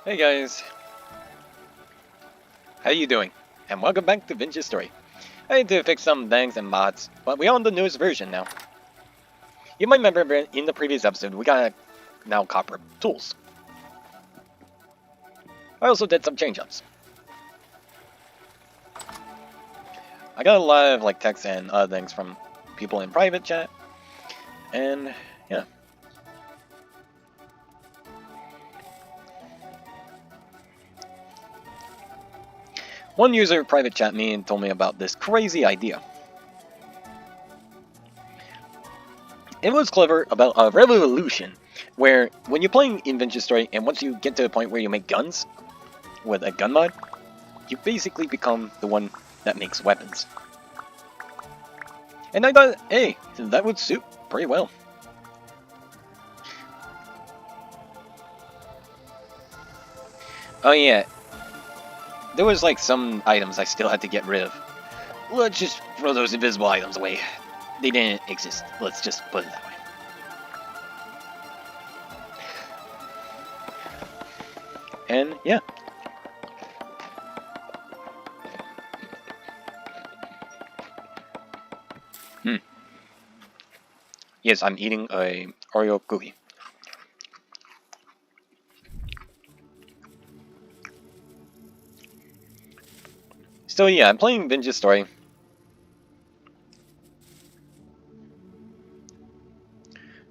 Hey guys, how you doing? And welcome back to Vince's Story. I had to fix some things and mods, but we're on the newest version now. You might remember in the previous episode, we got now copper tools. I also did some change-ups. I got a lot of like text and other things from people in private chat, and yeah. One user private chat me and told me about this crazy idea. It was clever about a revolution where when you're playing in Vince's Story and once you get to the point where you make guns with a gun mod, you basically become the one that makes weapons. And I thought, hey, that would suit pretty well. Oh yeah, there was like some items I still had to get rid of. Let's just throw those invisible items away. They didn't exist. Let's just put it that way. And yeah. Yes, I'm eating a Oreo cookie. So yeah, I'm playing Vince's Story.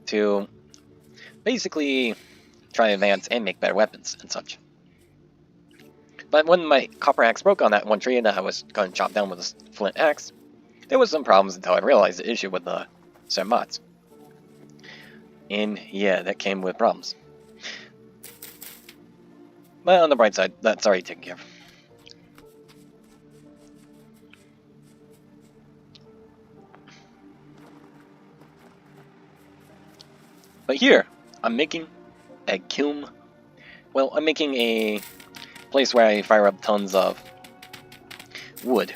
To basically try to advance and make better weapons and such. But when my copper axe broke on that one tree that I was going to chop down with a flint axe, there was some problems until I realized the issue with the certain mods. And yeah, that came with problems. But on the bright side, that's already taken care of. But here, I'm making a kiln. Well, I'm making a place where I fire up tons of wood.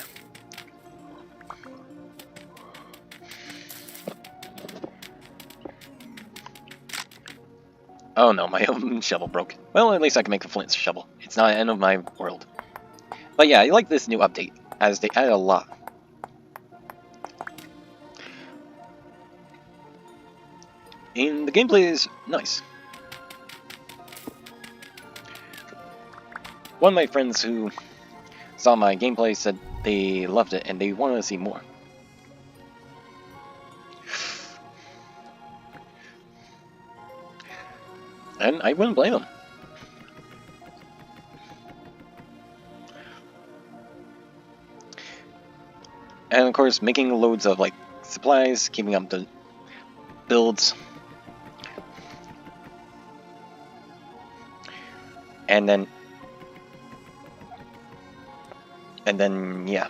Oh no, my own shovel broke. Well, at least I can make a flint shovel. It's not the end of my world. But yeah, I like this new update, as they added a lot. And the gameplay is nice. One of my friends who saw my gameplay said they loved it and they wanted to see more. And I wouldn't blame them. And of course, making loads of like supplies, keeping up the builds. And then yeah.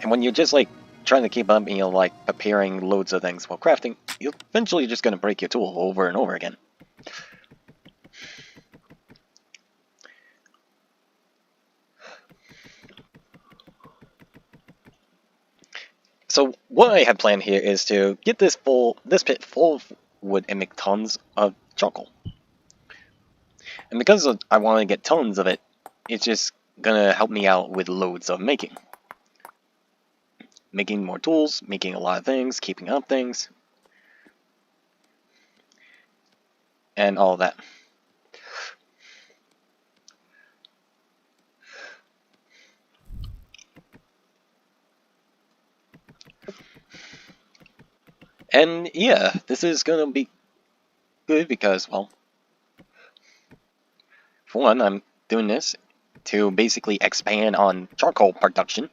And when you're just like trying to keep up and you're like preparing loads of things while crafting, you're eventually just gonna break your tool over and over again. So what I have planned here is to get this pit full of wood and make tons of charcoal. And because I want to get tons of it, it's just gonna help me out with loads of making. Making more tools, making a lot of things, keeping up things, and all of that. And yeah, this is gonna be good because, well, for one, I'm doing this to basically expand on charcoal production.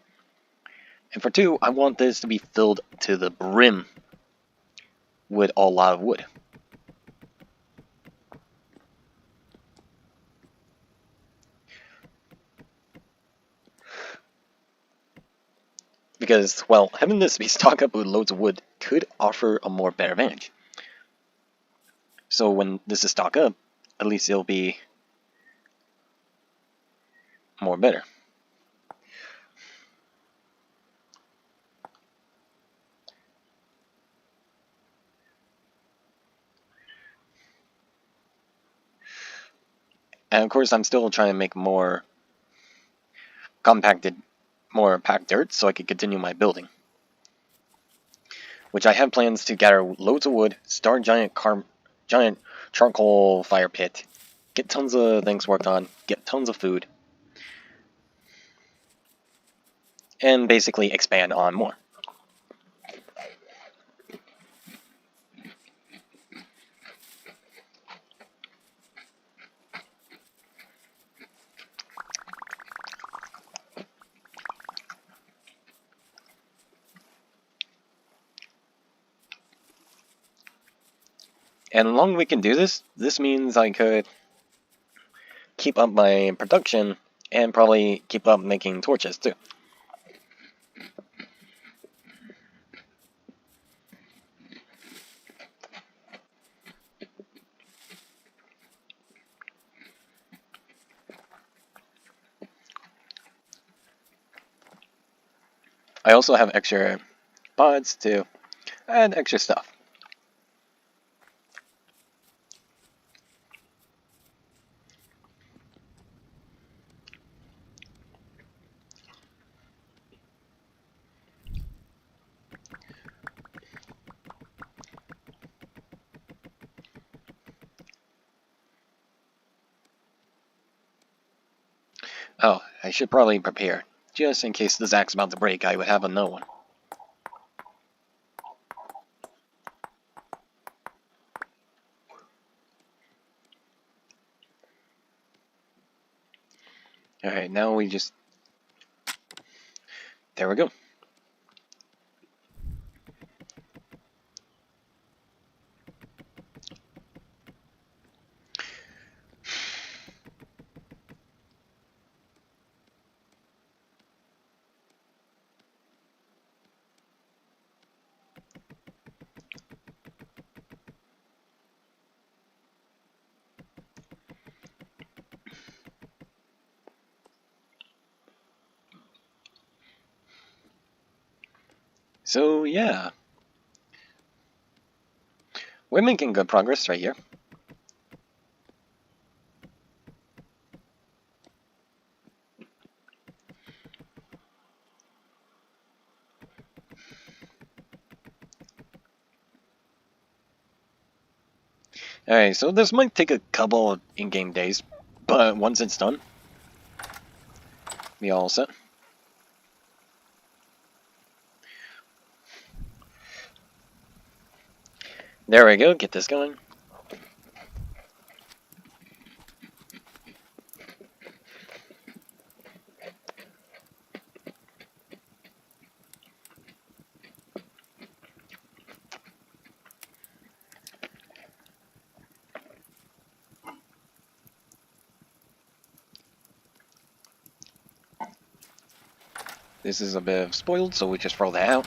And for two, I want this to be filled to the brim with a lot of wood. Because, well, having this be stocked up with loads of wood could offer a more better advantage. So when this is stocked up, at least it'll be more better. And of course, I'm still trying to make more compacted, more packed dirt so I could continue my building. Which I have plans to gather loads of wood, start giant charcoal fire pit, get tons of things worked on, get tons of food, and basically expand on more. And as long as we can do this, this means I could keep up my production and probably keep up making torches too. I also have extra pods to add extra stuff. Oh, I should probably prepare. Just in case this axe about to break, I would have another one. Alright, now we just... There we go. So, yeah. We're making good progress right here. Alright, so this might take a couple of in-game days, but once it's done, be all set. There we go, get this going. This is a bit spoiled, so we just throw that out.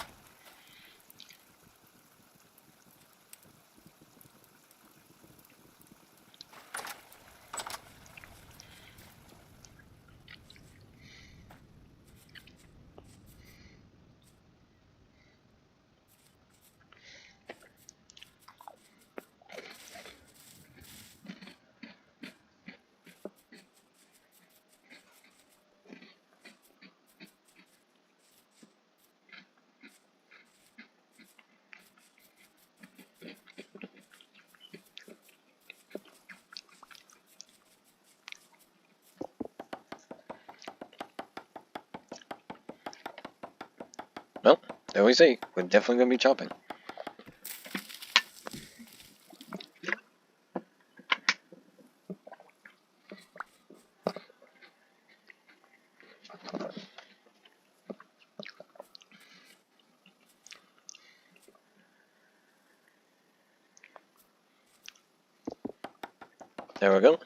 Well, there we say, we're definitely going to be chopping. There we go.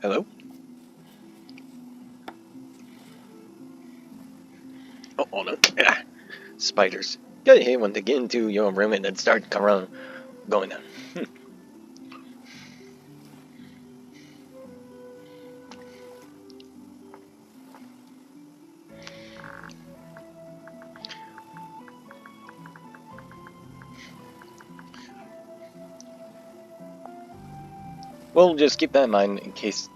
Hello? Oh no. Ah, spiders. Gotta hate when they get into your room and then start going down. We'll just keep that in mind in case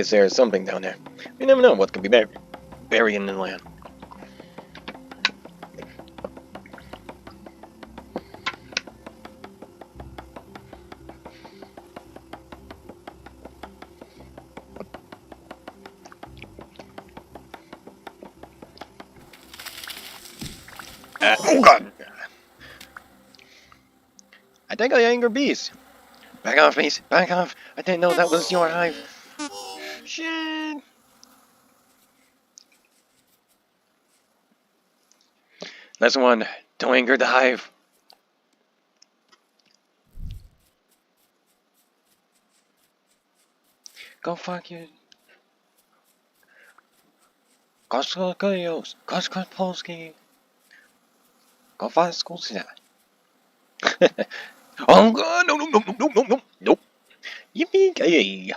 there's something down there. We never know what could be buried in the land. Oh god! I think I angered bees. Back off, bees. Back off. I didn't know that was your hive. Shit. Lesson 1. Don't anger the hive. Go fuck you. Kosko Koyos. Kosko Polski. Go find school today. Oh god, no, no, no, no, no, no, no. Nope. Yippee-ki-yay.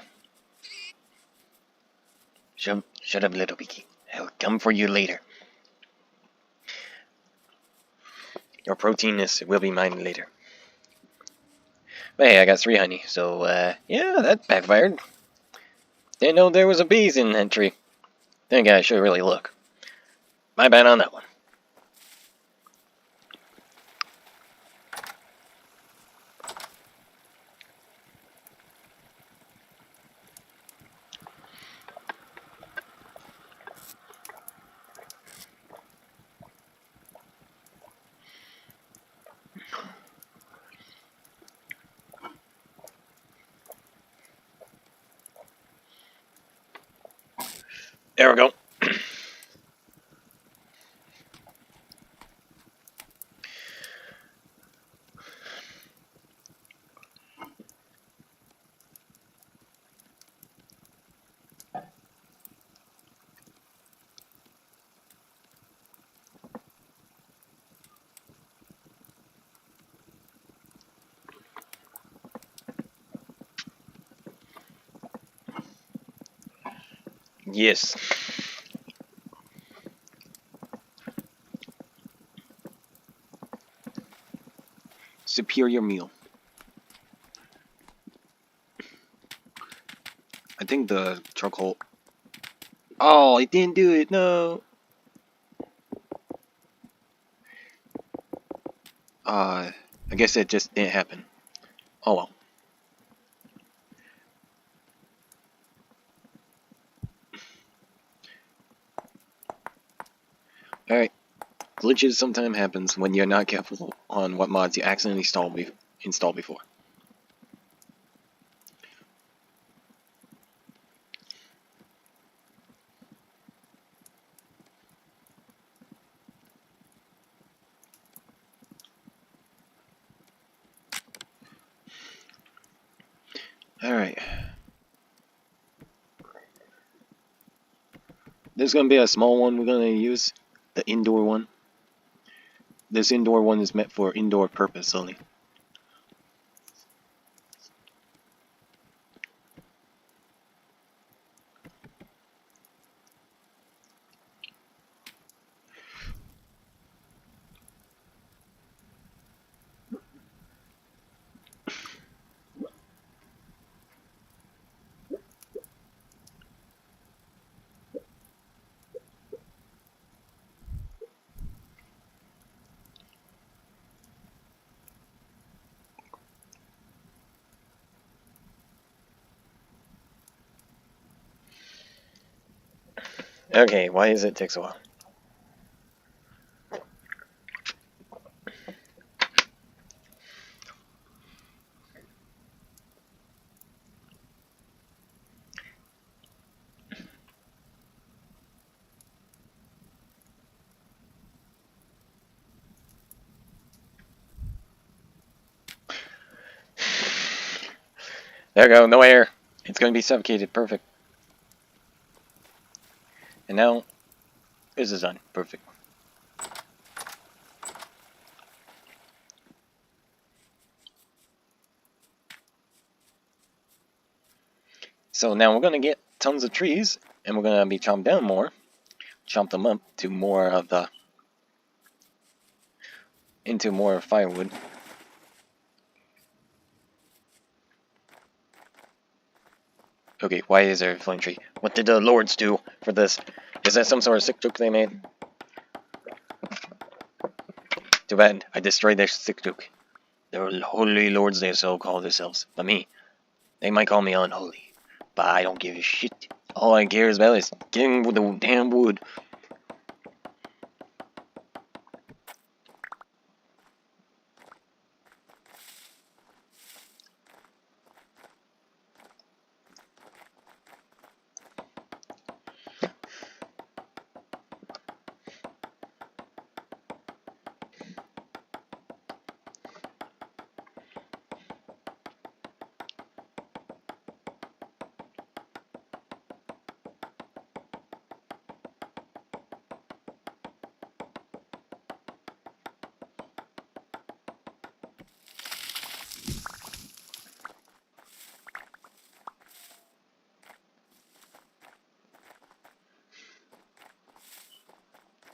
Shut up, little piggy. I'll come for you later. Your protein will be mine later. But hey, I got 3 honey, so, yeah, that backfired. Didn't know there was a bees in that tree. Think I should really look. My bad on that one. There we go. Yes. Superior meal. I think the charcoal... Oh, I didn't do it, no. I guess it just didn't happen. Oh well. Alright. Glitches sometimes happens when you're not careful on what mods you accidentally installed before. Alright. There's gonna be a small one we're gonna use. The indoor one. This indoor one is meant for indoor purpose only. Okay, why does it take so long? There we go, no air. It's gonna be suffocated, perfect. And now, this is done, perfect. So now we're gonna get tons of trees, and we're gonna be chopped down more, chop them up to more of the, into more firewood. Okay, why is there a flint tree? What did the lords do for this? Is that some sort of sick joke they made? Too bad, I destroyed their sick joke. The holy lords they so call themselves. But me, they might call me unholy. But I don't give a shit. All I care about is getting with the damn wood.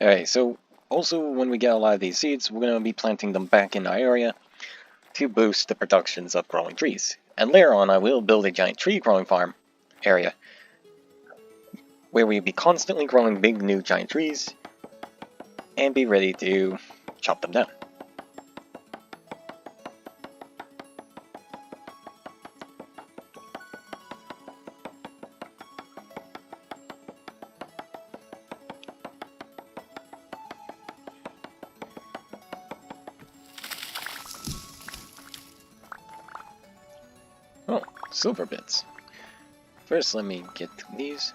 Alright, so also when we get a lot of these seeds, we're going to be planting them back in our area to boost the productions of growing trees. And later on, I will build a giant tree growing farm area where we'll be constantly growing big new giant trees and be ready to chop them down. Oh, silver bits. First, let me get these.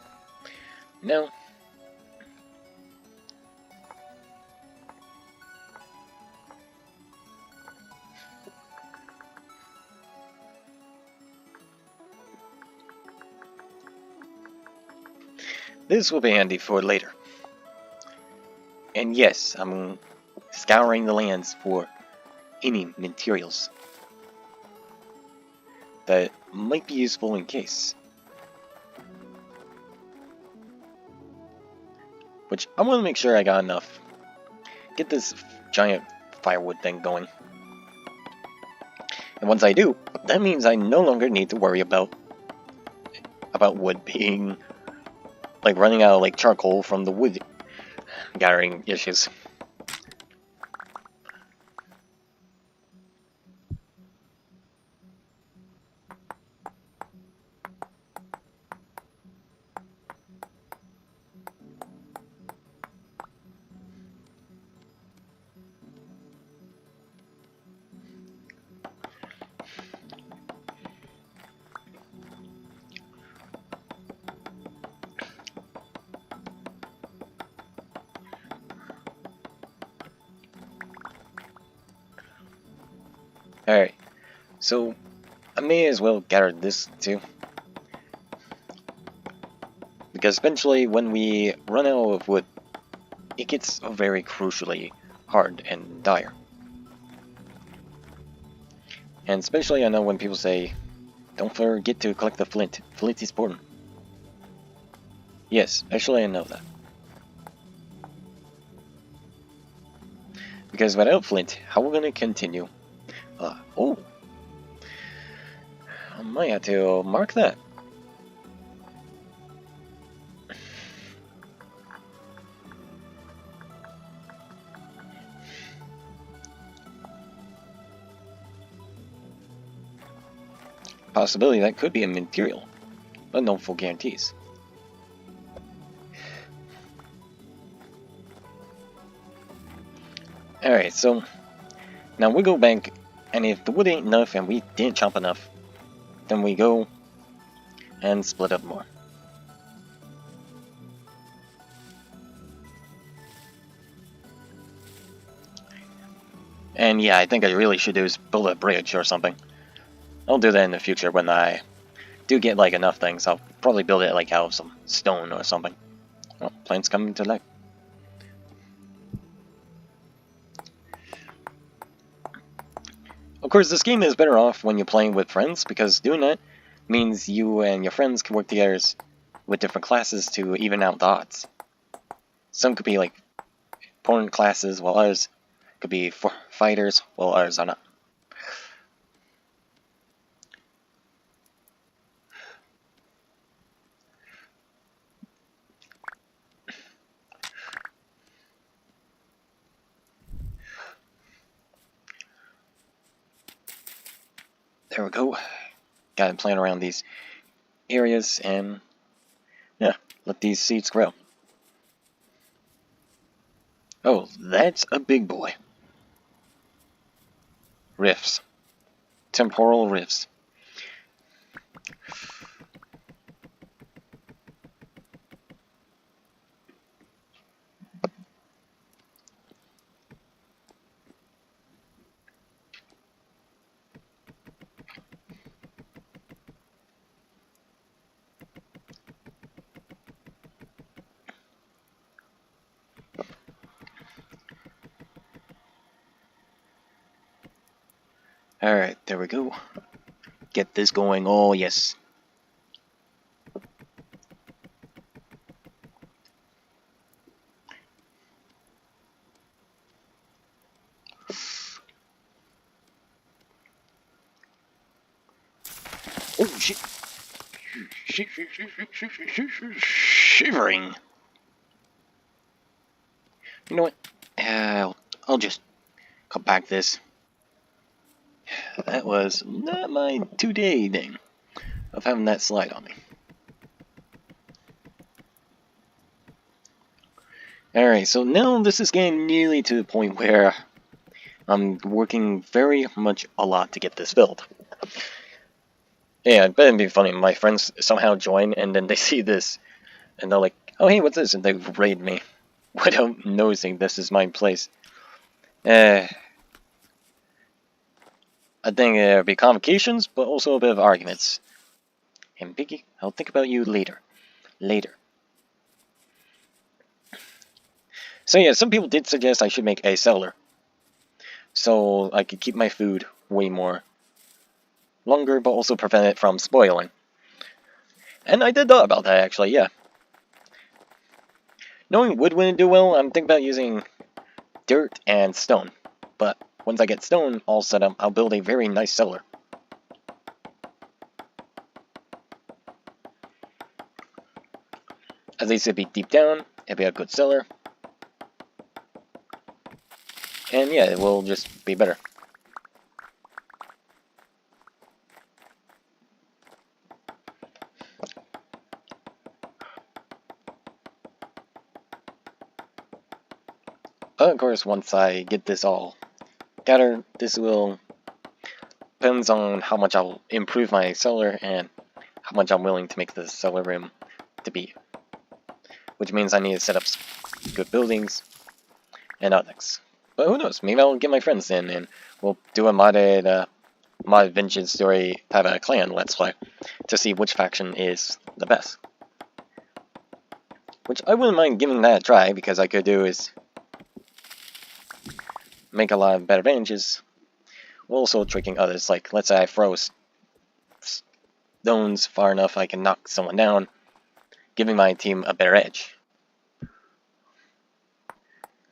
No. This will be handy for later. And yes, I'm scouring the lands for any materials that might be useful in case. Which I want to make sure I got enough. Get this giant firewood thing going. And once I do, that means I no longer need to worry about wood being like running out of like charcoal from the wood gathering issues. Alright, so I may as well gather this too. Because eventually when we run out of wood, it gets very crucially hard and dire. And especially I know when people say, don't forget to collect the flint. Flint is important. Yes, actually I know that. Because without flint, how are we going to continue? Oh, I might have to mark that. Possibility that could be a material, but no full guarantees. Alright, so now we go back, and if the wood ain't enough and we didn't chop enough, then we go and split up more. And yeah, I think I really should do is build a bridge or something. I'll do that in the future when I do get like enough things. I'll probably build it like out of some stone or something. Oh, plants coming to life. Of course, this game is better off when you're playing with friends, because doing that means you and your friends can work together with different classes to even out the odds. Some could be like important classes, while others could be fighters, while others are not. There we go. Gotta plan around these areas and, yeah, let these seeds grow. Oh, that's a big boy. Rifts. Temporal rifts. Alright, there we go. Get this going. Oh, yes. Oh, shit. Shivering. You know what? I'll just compact this. That was not my 2-day thing of having that slide on me. Alright, so now this is getting nearly to the point where I'm working very much a lot to get this built. Yeah, it better be funny. My friends somehow join and then they see this and they're like, oh hey, what's this? And they raid me without noticing this is my place. I think there'll be convocations, but also a bit of arguments. And Biggie, I'll think about you later. Later. So yeah, some people did suggest I should make a cellar. So I could keep my food way more longer, but also prevent it from spoiling. And I did thought about that, actually, yeah. Knowing wood wouldn't do well, I'm thinking about using dirt and stone. But once I get stone all set up, I'll build a very nice cellar. At least it'd be deep down, it'd be a good cellar. And yeah, it will just be better. But of course, once I get this all gathered, this will depends on how much I'll improve my cellar and how much I'm willing to make the cellar room to be. Which means I need to set up good buildings and others. But who knows, maybe I'll get my friends in and we'll do a modded Vintage Story type of clan let's play to see which faction is the best. Which I wouldn't mind giving that a try, because I could do is make a lot of better advantages, while also tricking others. Like, let's say I throw stones far enough I can knock someone down, giving my team a better edge.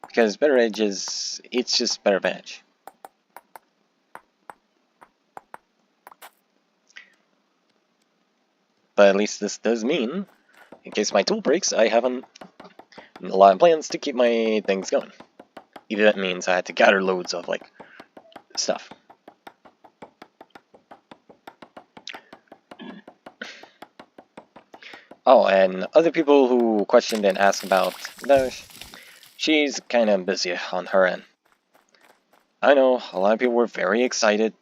Because better edge is, it's just better advantage. But at least this does mean, in case my tool breaks, I have a lot of plans to keep my things going. Even if that means I had to gather loads of, like, stuff. Oh, and other people who questioned and asked about Dash, she's kind of busy on her end. I know, a lot of people were very excited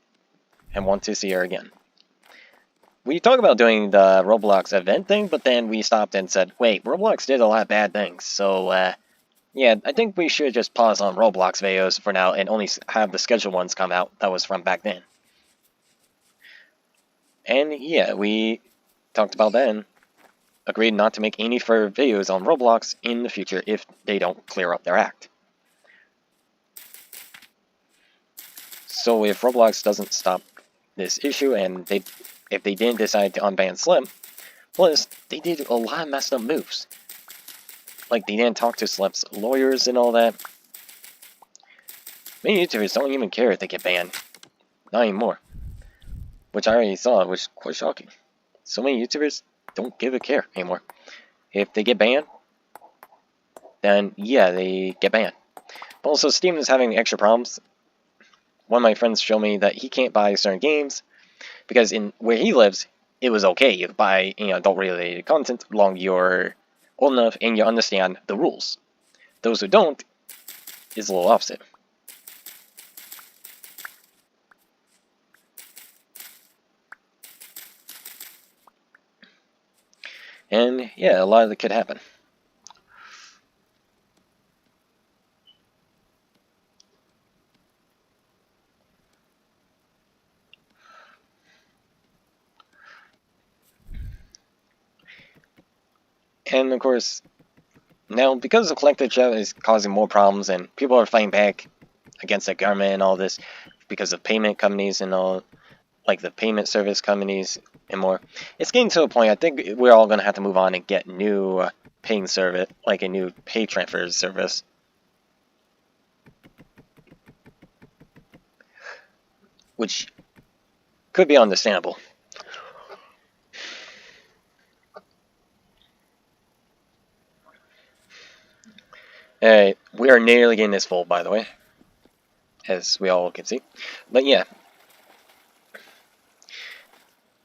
and want to see her again. We talked about doing the Roblox event thing, but then we stopped and said, wait, Roblox did a lot of bad things, so, yeah, I think we should just pause on Roblox videos for now and only have the scheduled ones come out. That was from back then. And yeah, we talked about that and agreed not to make any further videos on Roblox in the future if they don't clear up their act. So if Roblox doesn't stop this issue and if they didn't decide to unban Slim, plus they did a lot of messed up moves. Like, they didn't talk to Slim's lawyers and all that. Many YouTubers don't even care if they get banned. Not anymore. Which I already saw, which is quite shocking. So many YouTubers don't give a care anymore. If they get banned, then yeah, they get banned. But also, Steam is having extra problems. One of my friends showed me that he can't buy certain games because in where he lives, it was okay. You could buy adult-related content as long as you're old enough and you understand the rules. Those who don't is a little opposite. And yeah, a lot of it could happen. And of course, now because the collective shell is causing more problems and people are fighting back against the government and all this because of payment companies and all, like the payment service companies and more, it's getting to a point I think we're all going to have to move on and get new paying service, like a new pay transfer service. Which could be understandable. We are nearly getting this full, by the way, as we all can see. But yeah,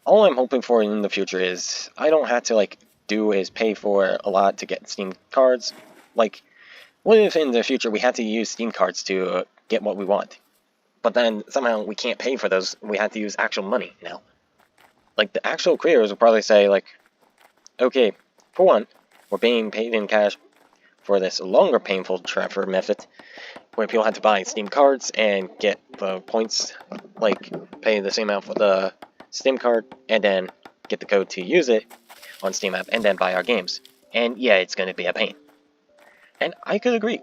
all I'm hoping for in the future is I don't have to pay for a lot to get Steam cards. Like, what if in the future we had to use Steam cards to get what we want, but then somehow we can't pay for those? We have to use actual money now. Like, the actual creators will probably say, like, okay, for one, we're being paid in cash for this longer painful transfer method, where people have to buy Steam cards and get the points, like pay the same amount for the Steam card, and then get the code to use it on Steam app, and then buy our games. And yeah, it's going to be a pain. And I could agree.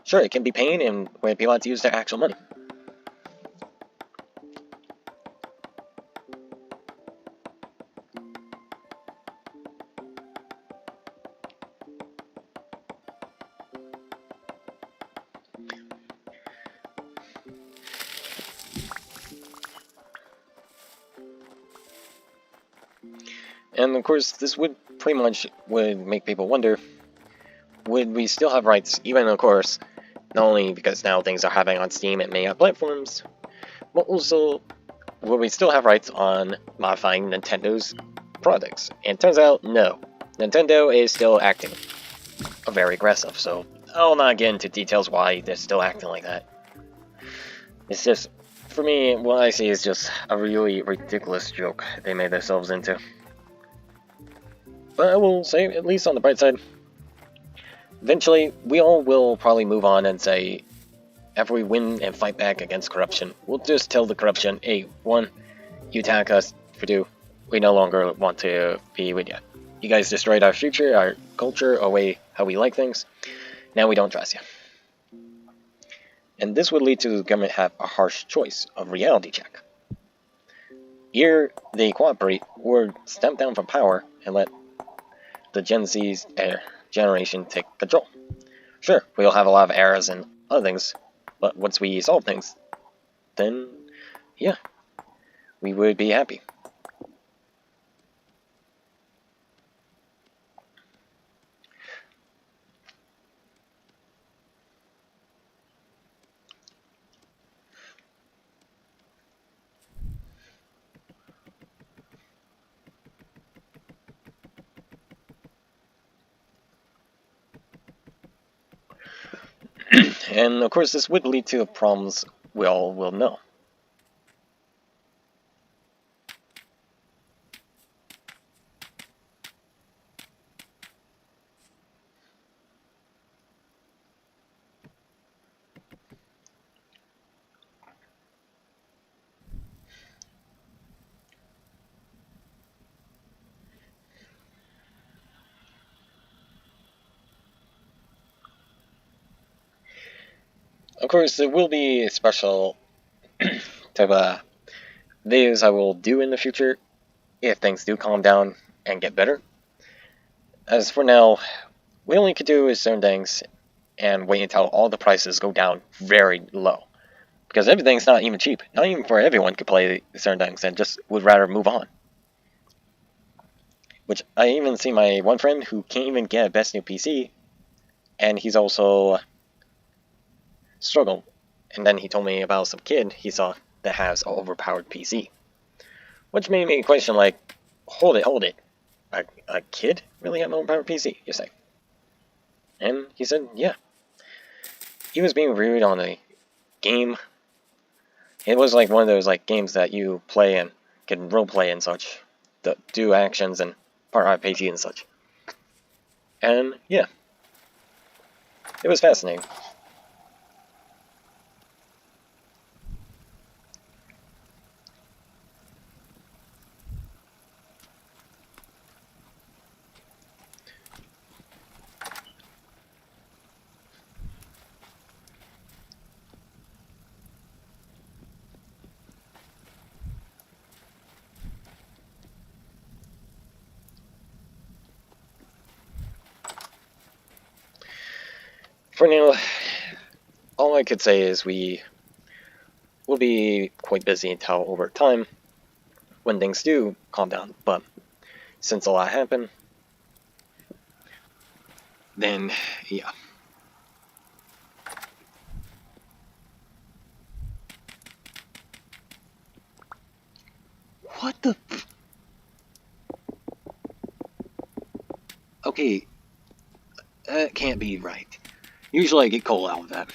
Sure, it can be pain, and where people have to use their actual money. And of course, this would pretty much make people wonder, would we still have rights, even of course, not only because now things are happening on Steam and many other platforms, but also, will we still have rights on modifying Nintendo's products? And it turns out, no. Nintendo is still acting very aggressive, so I'll not get into details why they're still acting like that. It's just, for me, what I see is just a really ridiculous joke they made themselves into. But I will say, at least on the bright side, eventually, we all will probably move on and say, after we win and fight back against corruption, we'll just tell the corruption, hey, one, you attack us, for two, we no longer want to be with you. You guys destroyed our future, our culture, our way how we like things. Now we don't trust you. And this would lead to the government have a harsh choice of reality check. Either they cooperate or step down from power and let the Gen Z's generation take control. Sure, we'll have a lot of errors and other things, but once we solve things, then yeah, we would be happy. And of course, this would lead to problems we all will know. Of course, there will be special type of videos I will do in the future if things do calm down and get better. As for now, we only could do is certain things and wait until all the prices go down very low. Because everything's not even cheap. Not even for everyone could play certain things and just would rather move on. Which I even see my one friend who can't even get a best new PC, and he's also struggled. And then he told me about some kid he saw that has an overpowered PC. Which made me question, like, hold it. A kid really have an overpowered PC, you say? And he said, yeah. He was being rude on a game. It was like one of those like games that you play and can roleplay and such. Do actions and part RPG and such. And yeah. It was fascinating. For now, all I could say is we will be quite busy until over time when things do calm down. But since a lot happened, then yeah. What the? Okay, that can't be right. Usually I get cold out of that.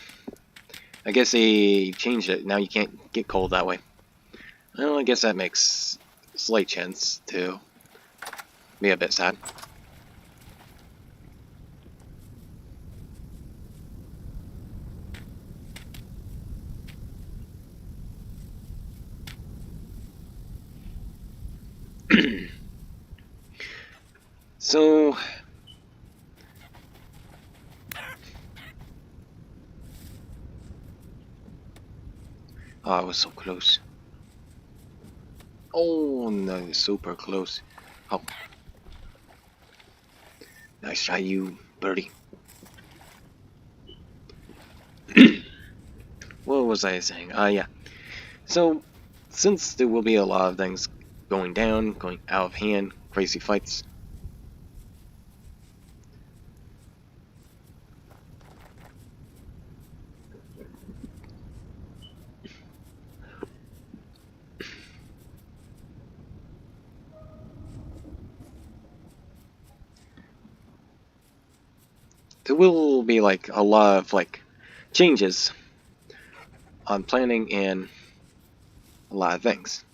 I guess they changed it. Now you can't get cold that way. Well, I guess that makes slight chance to be a bit sad. So, oh, I was so close. Oh, no, super close. Oh, nice try, you birdie. What was I saying? Yeah. So, since there will be a lot of things going down, going out of hand, crazy fights. There will be like a lot of like changes on planning and a lot of things.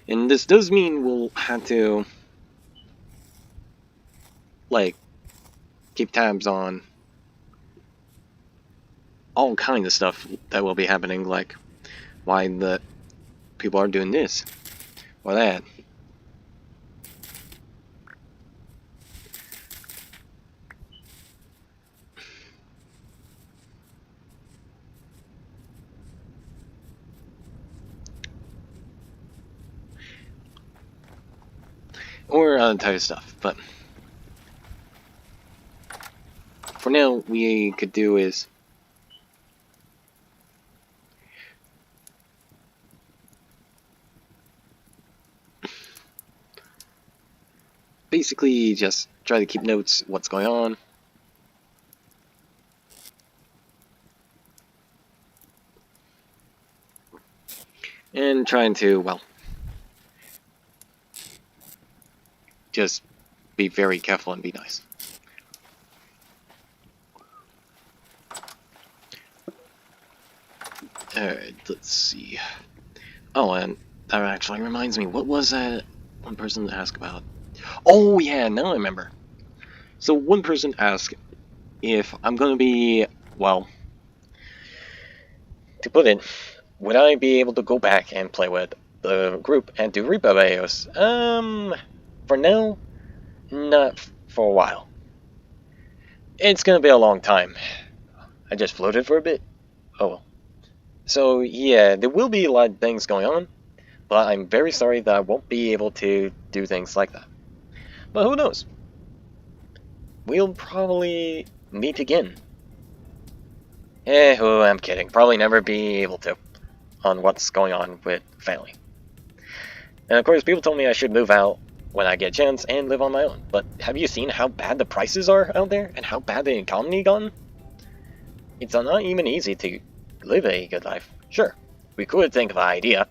And this does mean we'll have to like keep tabs on all kinds of stuff that will be happening, like why the people are doing this or that. Or other type of stuff, but for now, we could do is basically just try to keep notes what's going on. And trying to, well, just be very careful and be nice. Alright, let's see. Oh, and that actually reminds me, what was that one person asked about? Oh, yeah, now I remember. So one person asked if I'm gonna be, well, to put it, would I be able to go back and play with the group and do repo videos? For now, not for a while. It's gonna be a long time. I just floated for a bit. Oh well. So yeah, there will be a lot of things going on, but I'm very sorry that I won't be able to do things like that. But who knows? We'll probably meet again. Oh, I'm kidding. Probably never be able to on what's going on with family. And of course, people told me I should move out when I get a chance and live on my own. But have you seen how bad the prices are out there and how bad the economy gotten? It's not even easy to live a good life. Sure, we could think of an idea,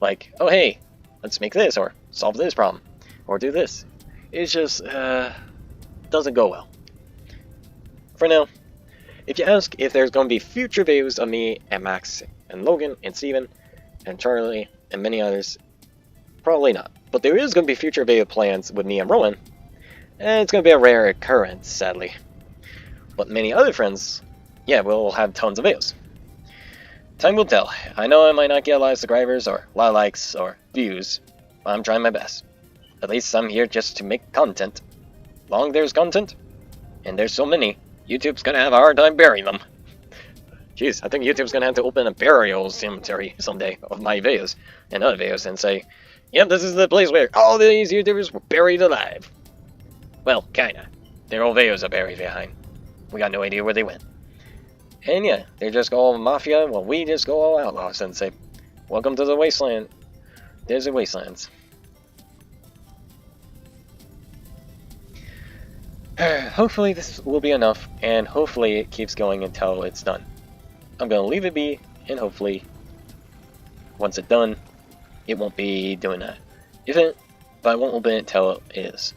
like, oh hey, let's make this or solve this problem or do this. It's just doesn't go well. For now, if you ask if there's going to be future videos of me and Max and Logan and Steven and Charlie and many others, probably not. But there is going to be future video plans with me and Rowan, and it's going to be a rare occurrence, sadly. But many other friends, yeah, we'll have tons of videos. Time will tell. I know I might not get a lot of subscribers or a lot of likes or views, but I'm trying my best. At least I'm here just to make content. Long there's content, and there's so many, YouTube's gonna have a hard time burying them. Jeez, I think YouTube's gonna have to open a burial cemetery someday of my videos and other videos and say, yep, this is the place where all these YouTubers were buried alive. Well, kinda. Their old videos are buried behind. We got no idea where they went. And yeah, they just go all mafia, while we just go all outlaws and say, welcome to the wasteland. There's the wastelands. Hopefully this will be enough, and hopefully it keeps going until it's done. I'm gonna leave it be, and hopefully, once it's done, it won't be doing that. But I won't open it until it is.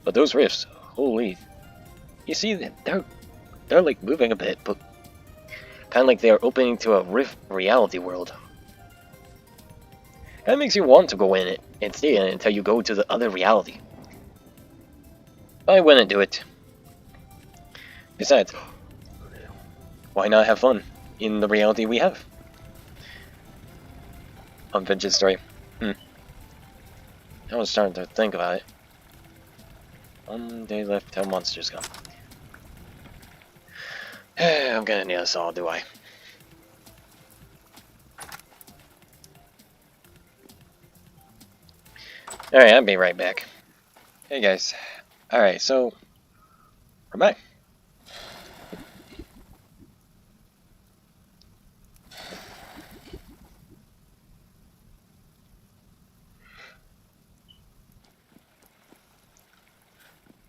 But those rifts, holy, you see, they're like moving a bit, but kind of like they're opening to a rift reality world. Kind of makes you want to go in it and stay in it until you go to the other reality. But I wouldn't do it. Besides, why not have fun in the reality we have? Unfinished story. I was starting to think about it. 1 day left till monsters come. I'm gonna need a saw, do I? Alright, I'll be right back. Hey guys. Alright, so we're back.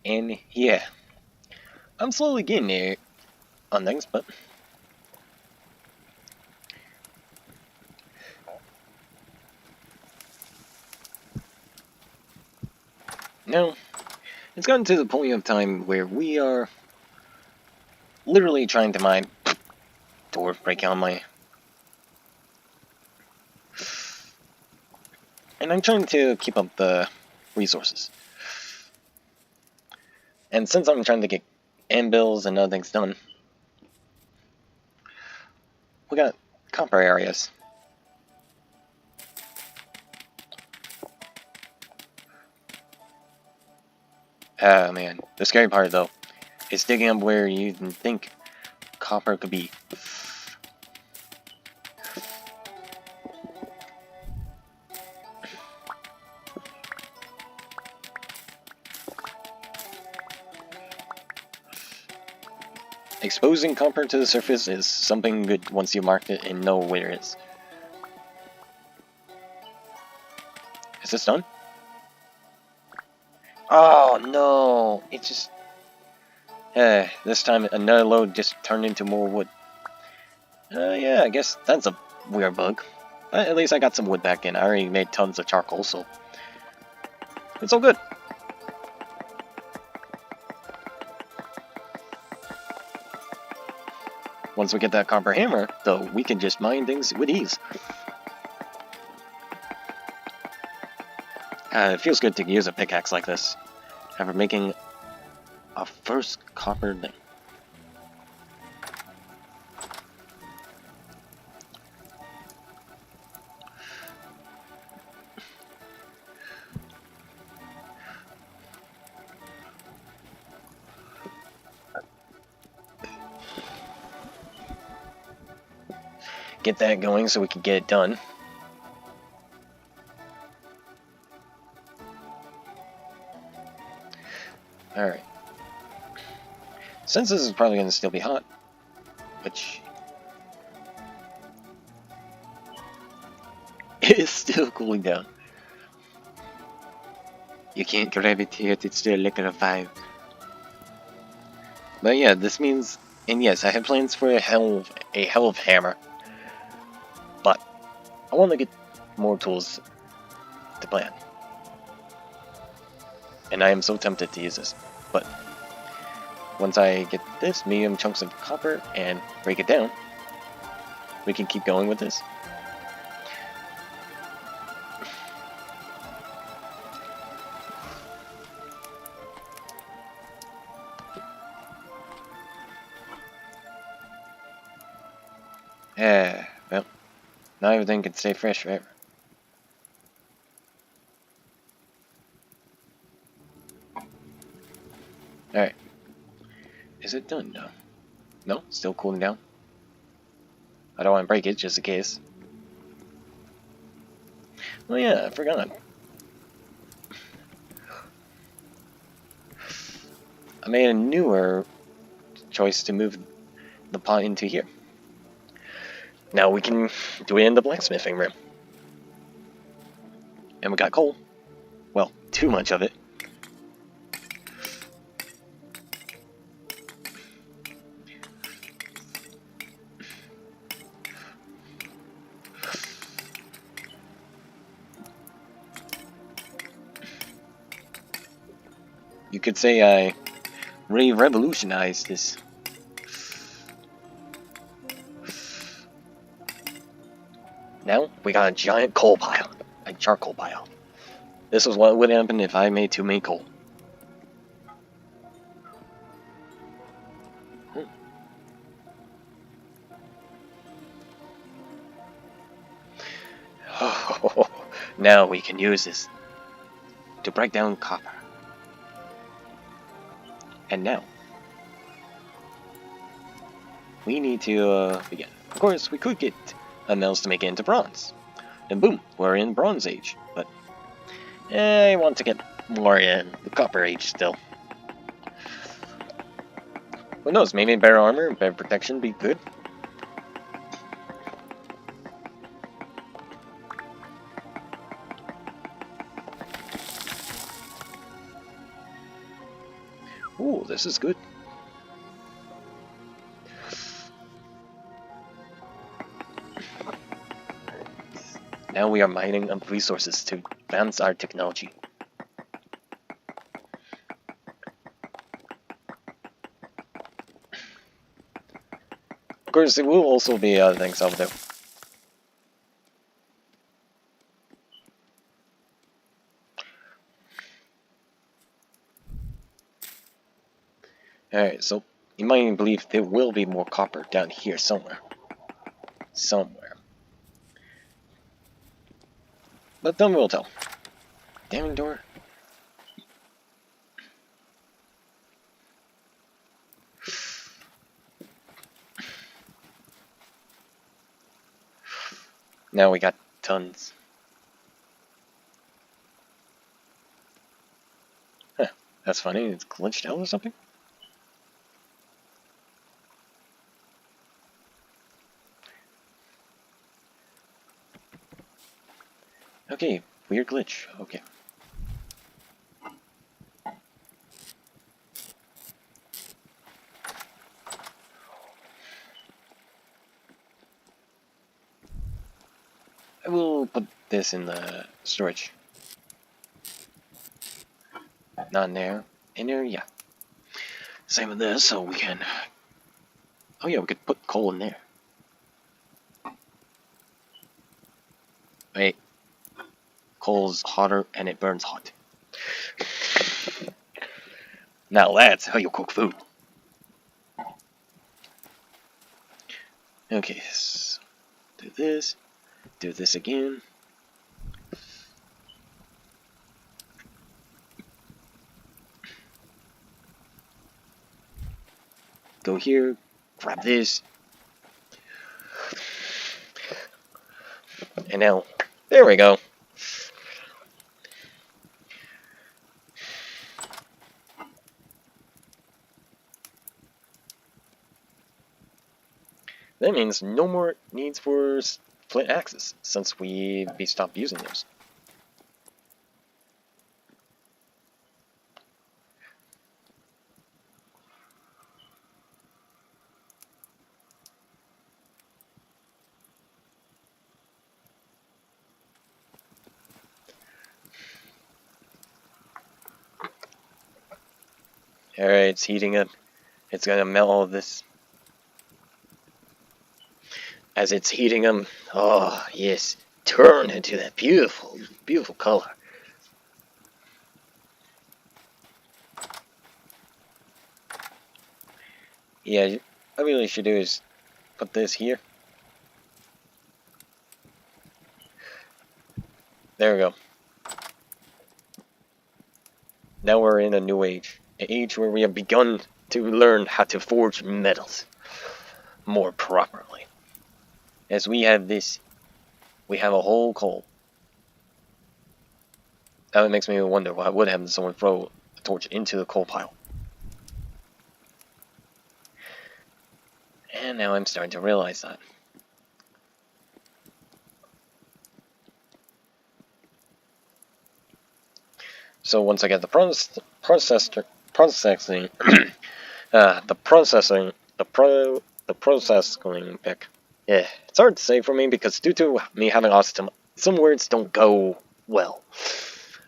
And yeah, I'm slowly getting there on things, but no, it's gotten to the point of time where we are literally trying to mine dwarf break on my, and I'm trying to keep up the resources. And since I'm trying to get anvils and other things done, we got copper areas. Ah man, the scary part though is digging up where you didn't think copper could be. Exposing copper to the surface is something good once you mark it and know where it is. Is this done? Oh no! It just... this time another load just turned into more wood. Yeah, I guess that's a weird bug. But at least I got some wood back in. I already made tons of charcoal, so... it's all good. Once we get that copper hammer, though, we can just mine things with ease. It feels good to use a pickaxe like this, after making a first copper thing. Get that going so we can get it done. Alright. Since this is probably going to still be hot, which... it is still cooling down. You can't gravitate, it's still liquefied. But yeah, this means, and yes, I have plans for a hell of hammer. But I want to get more tools to plan. And I am so tempted to use this. But once I get this medium chunks of copper and break it down, we can keep going with this. Well, now everything can stay fresh forever. Alright. Is it done now? No? Still cooling down? I don't want to break it, just in case. Oh yeah, I forgot. I made a newer choice to move the pot into here. Now we can do it in the blacksmithing room. And we got coal. Well, too much of it. You could say I really revolutionized this. Now we got a giant coal pile. A charcoal pile. This is what would happen if I made too many coal. Oh, now we can use this to break down copper. And now we need to begin. Of course, we could get a mills to make it into bronze. Then boom, we're in Bronze Age. But I want to get more in the Copper Age still. Who knows, maybe better armor, better protection be good. Ooh, this is good. Now we are mining up resources to advance our technology. Of course, there will also be other things I'll do. Alright, so you might even believe there will be more copper down here somewhere. Somewhere. But then we'll tell. Damn door. Now we got tons. Huh, that's funny. It's glitched out or something? Okay, weird glitch. Okay. I will put this in the storage. Not in there. In there, yeah. Same with this, so we can... Oh yeah, we could put coal in there. Wait. Coal's hotter and it burns hot. Now that's how you cook food. Okay, so do this again. Go here, grab this. And now, there we go. That means no more needs for flint axes, since we stopped using those. Alright, it's heating up. It's gonna melt all this. As it's heating them, oh yes, turn into that beautiful, beautiful color. Yeah, I really should do is put this here. There we go. Now we're in a new age. An age where we have begun to learn how to forge metals more properly. As we have this, we have a whole coal. Now it makes me wonder what would happen if someone throw a torch into the coal pile. And now I'm starting to realize that. So once I get the processing, the processing pick. Yeah, it's hard to say for me because due to me having autism, some words don't go well.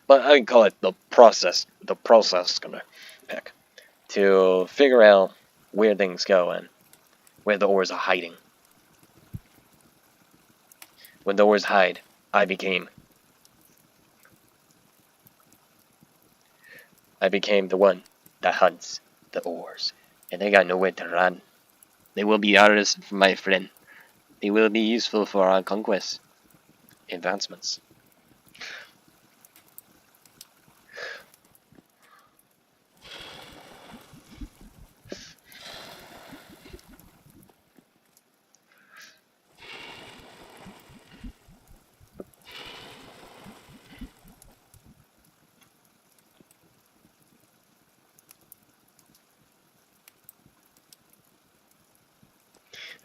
But I call it the process pick to figure out where things go and where the ores are hiding. When the ores hide, I became the one that hunts the ores, and they got nowhere to run. They will be ours, my friend. They will be useful for our conquest advancements.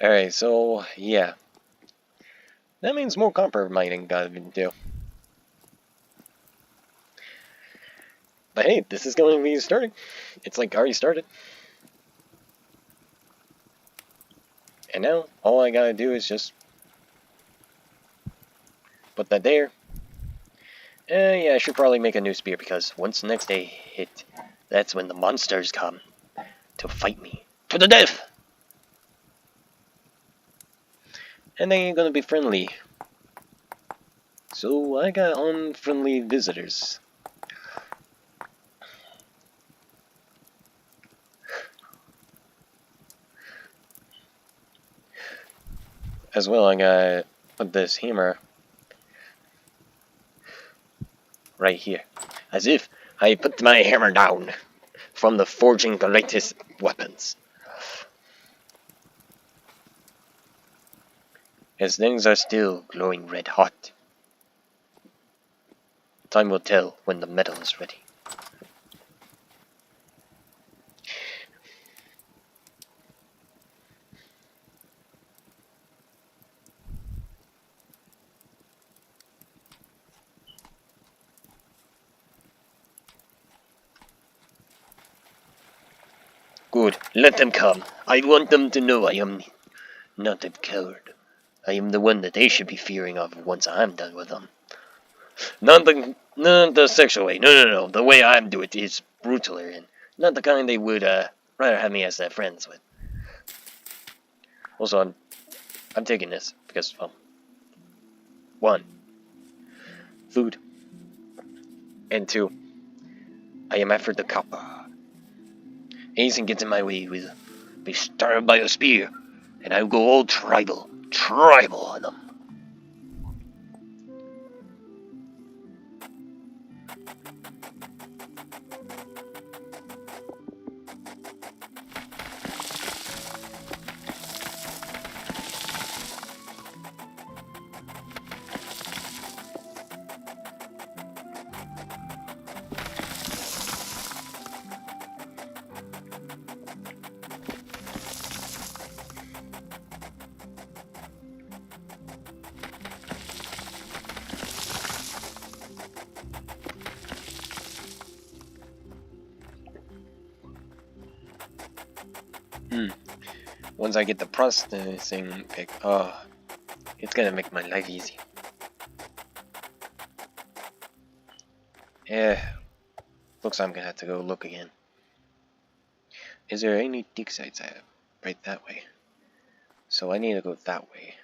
Alright, so yeah. That means more copper mining gotta do. But hey, this is going to be starting. It's like already started. And now, all I gotta do is just put that there. Yeah, I should probably make a new spear because once the next day hit, that's when the monsters come to fight me to the death. And they ain't gonna be friendly. So I got unfriendly visitors. As well, I gotta put this hammer right here. As if I put my hammer down from the forging greatest weapons. As things are still glowing red hot. Time will tell when the metal is ready. Good, let them come. I want them to know I am not a coward. I am the one that they should be fearing of once I'm done with them. Not the sexual way. No. The way I'm doing it is brutaler and not the kind they would rather have me as their friends with. Also, I'm taking this because, well, one, food, and two, I am after the copper. Anything gets in my way will be started by a spear, and I will go all tribal on them. Once I get the processing pick, it's gonna make my life easy. Yeah, looks like I'm gonna have to go look again. Is there any dig sites right that way? So I need to go that way.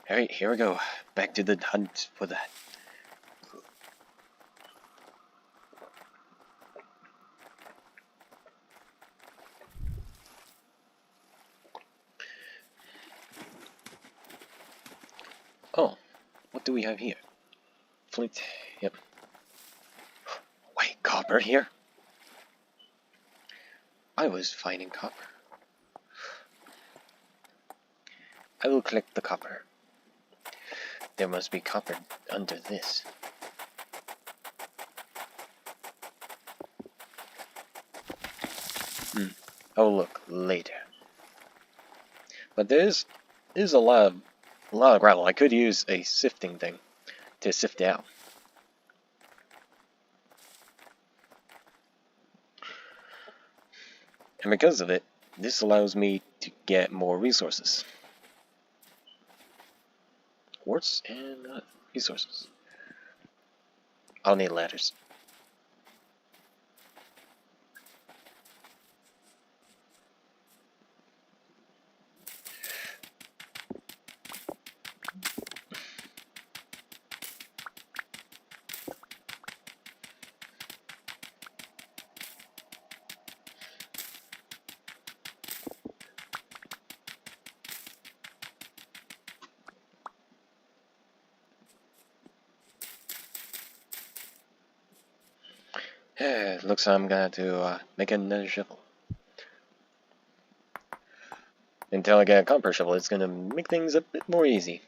Alright, here we go. Back to the hunt for that. Oh, what do we have here? Flint. Yep. Wait, copper here? I was finding copper. I will collect the copper. There must be copper under this. I will look later. But there's a lot of gravel. I could use a sifting thing to sift it out. And because of it, this allows me to get more resources. Quartz and resources. I'll need ladders. Looks like I'm gonna have to make another shovel. Until I get a copper shovel, it's gonna make things a bit more easy.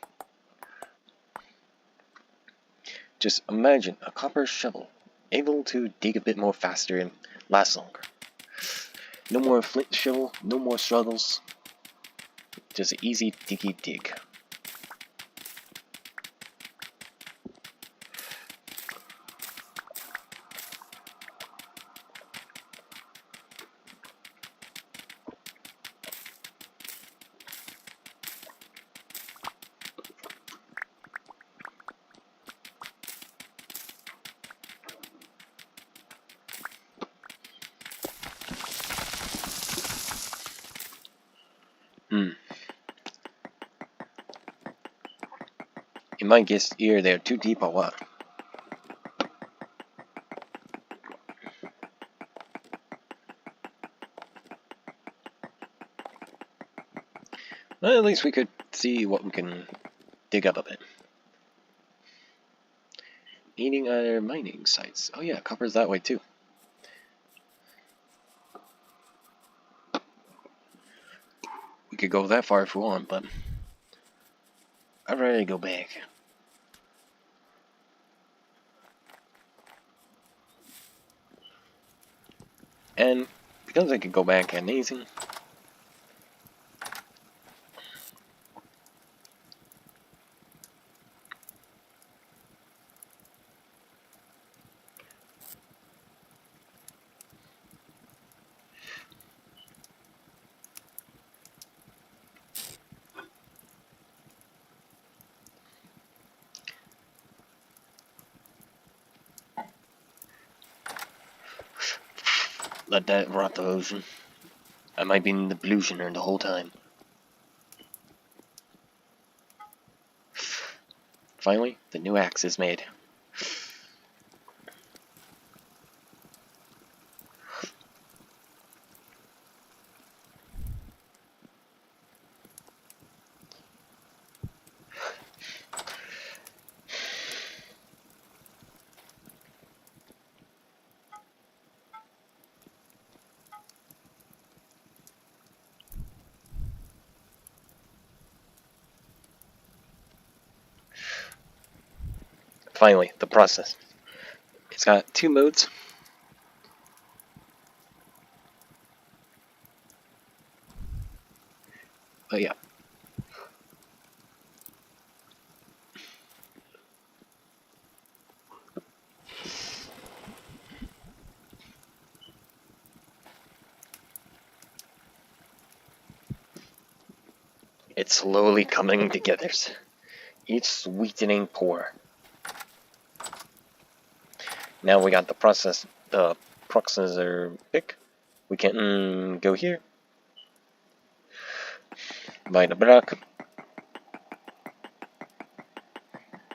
Just imagine a copper shovel, able to dig a bit more faster and last longer. No more flint shovel, no more struggles. Just an easy diggy dig. You might guess here they're too deep or what? Well, at least we could see what we can dig up a bit. Needing other mining sites. Oh yeah, copper's that way too. We could go that far if we want, but I'd rather go back. And because I could go back amazing. Let that rot the ocean. I might be in the pollutioner the whole time. Finally, the new axe is made. Finally, the process. It's got two modes. Oh yeah. It's slowly coming together. Each sweetening pour. Now we got the crux scissor pick. We can go here. Buy the block.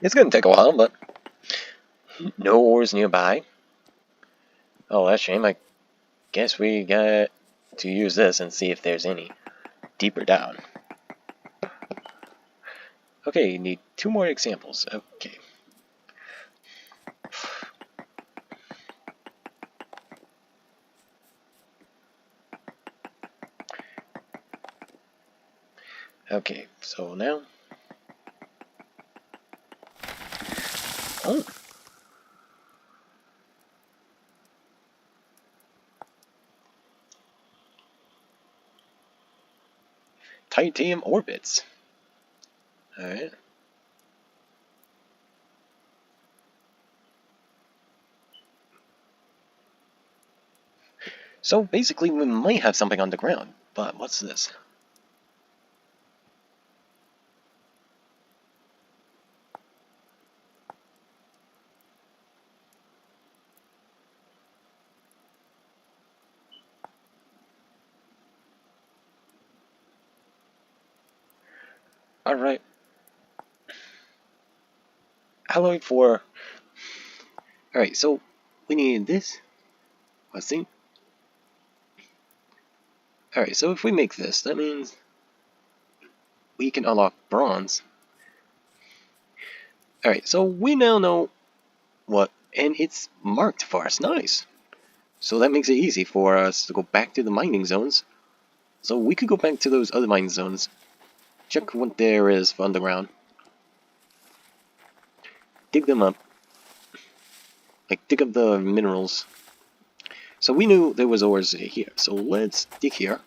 It's gonna take a while, but no ores nearby. Oh, that's a shame. I guess we got to use this and see if there's any deeper down. Okay, you need 2 more examples. Okay. Okay, so now. Oh. Titanium orbits. Alright. So basically, we might have something on the ground, but what's this? Alright. Alloy for. Alright, so we need this. Let's see. Alright, so if we make this, that means we can unlock bronze. Alright, so we now know what, and it's marked for us. Nice. So that makes it easy for us to go back to the mining zones. So we could go back to those other mining zones. Check what there is underground. Dig them up. Like, dig up the minerals. So we knew there was ores here. So let's dig here.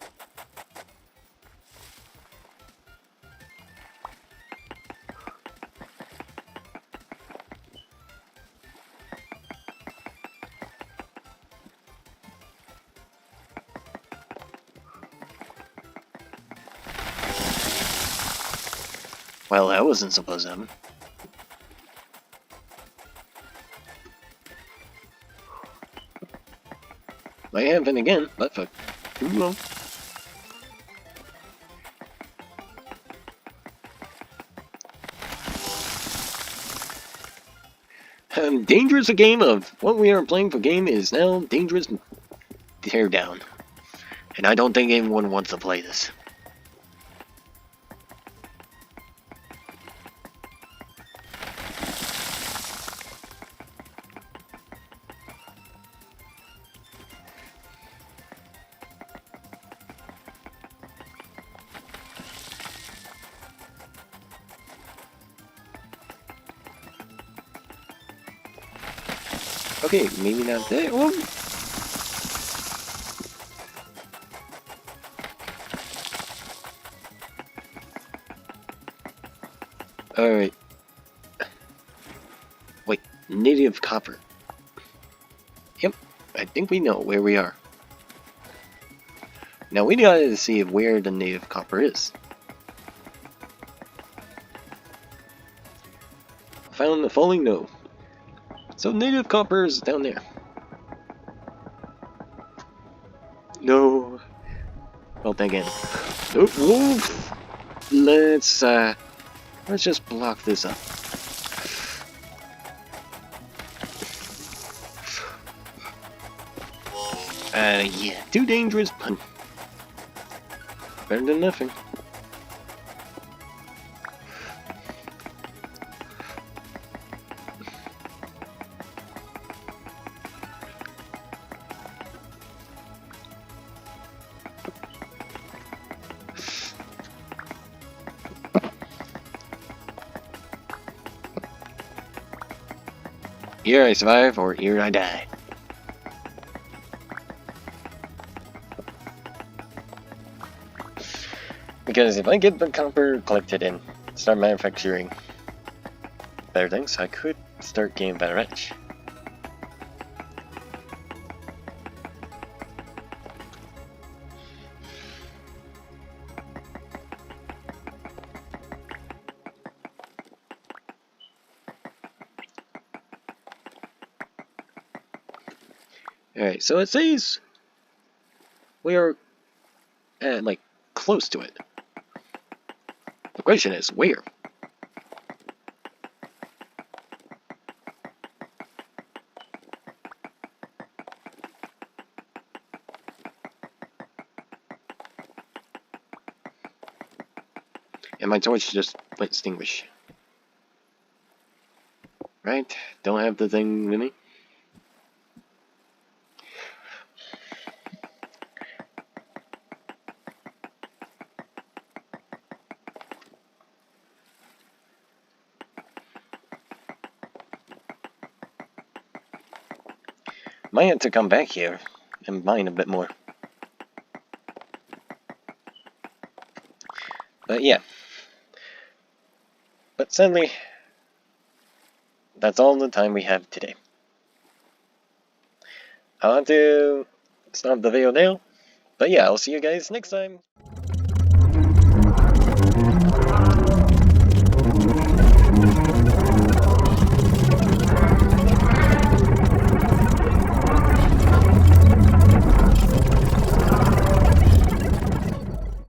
Well, that wasn't supposed to happen. Might happen again, but fuck. Too long. Dangerous a game of what we are playing for game is now dangerous teardown. And I don't think anyone wants to play this. Okay, maybe not there. Whoa. Alright. Wait, native copper. Yep, I think we know where we are. Now we gotta see where the native copper is. Found the falling node. So native copper is down there. No. Well, again. Nope. Woof. Let's just block this up. Yeah, too dangerous, but better than nothing. Here I survive, or here I die. Because if I get the copper collected and start manufacturing better things, I could start getting better edge. Alright, so it says we are like close to it. The question is where? And my torch just went extinguish. Right? Don't have the thing with me. Might have to come back here and mine a bit more. But yeah. But sadly, that's all the time we have today. I'll have to stop the video now. But yeah, I'll see you guys next time.